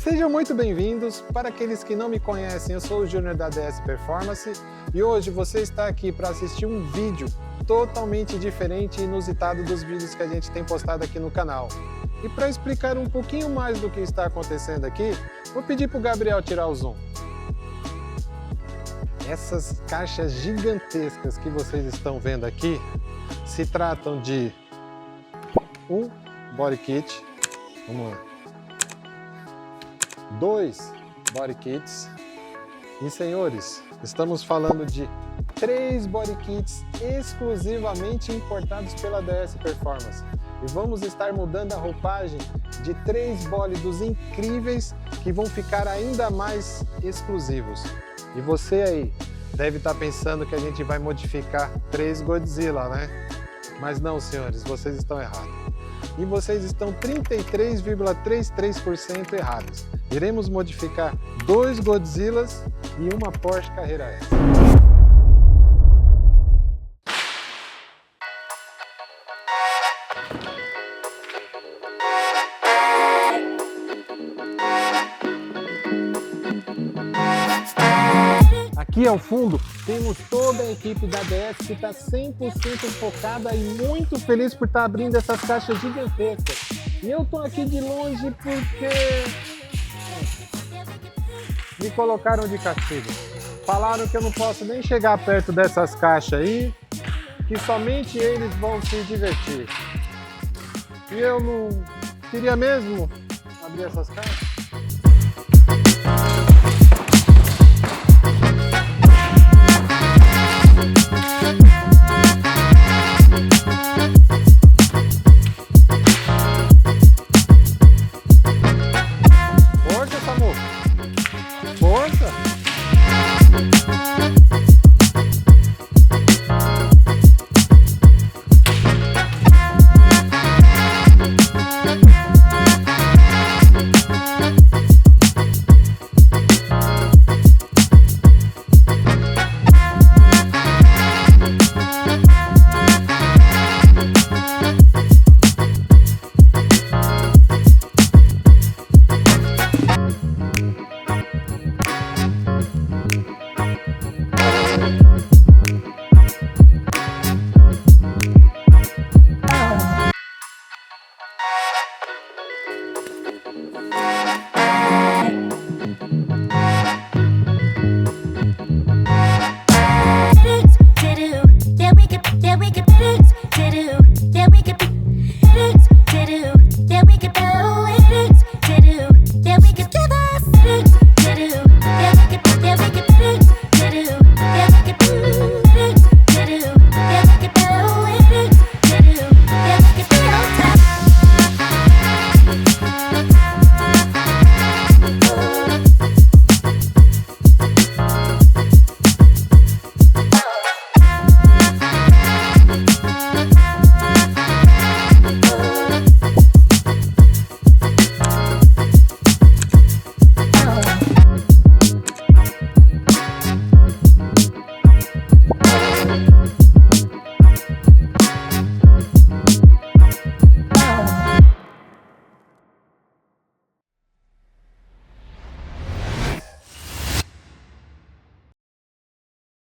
Sejam muito bem-vindos. Para aqueles que não me conhecem, eu sou o Júnior da DS Performance e hoje você está aqui para assistir um vídeo totalmente diferente e inusitado dos vídeos que a gente tem postado aqui no canal. E para explicar um pouquinho mais do que está acontecendo aqui, vou pedir para o Gabriel tirar o zoom. Essas caixas gigantescas que vocês estão vendo aqui se tratam de um body kit, vamos lá, 2 body kits e, senhores, estamos falando de 3 body kits exclusivamente importados pela DS Performance. E vamos estar mudando a roupagem de 3 bólidos incríveis que vão ficar ainda mais exclusivos. E você aí deve estar pensando que a gente vai modificar 3 Godzilla, né? Mas não, senhores, vocês estão errados. E vocês estão 33,33% errados. Iremos modificar 2 Godzillas e uma Porsche Carrera S. Aqui ao fundo temos toda a equipe da DS que está 100% focada e muito feliz por estar abrindo essas caixas gigantescas. E eu estou aqui de longe porque me colocaram de castigo. Falaram que eu não posso nem chegar perto dessas caixas aí, que somente eles vão se divertir. E eu não queria mesmo abrir essas caixas.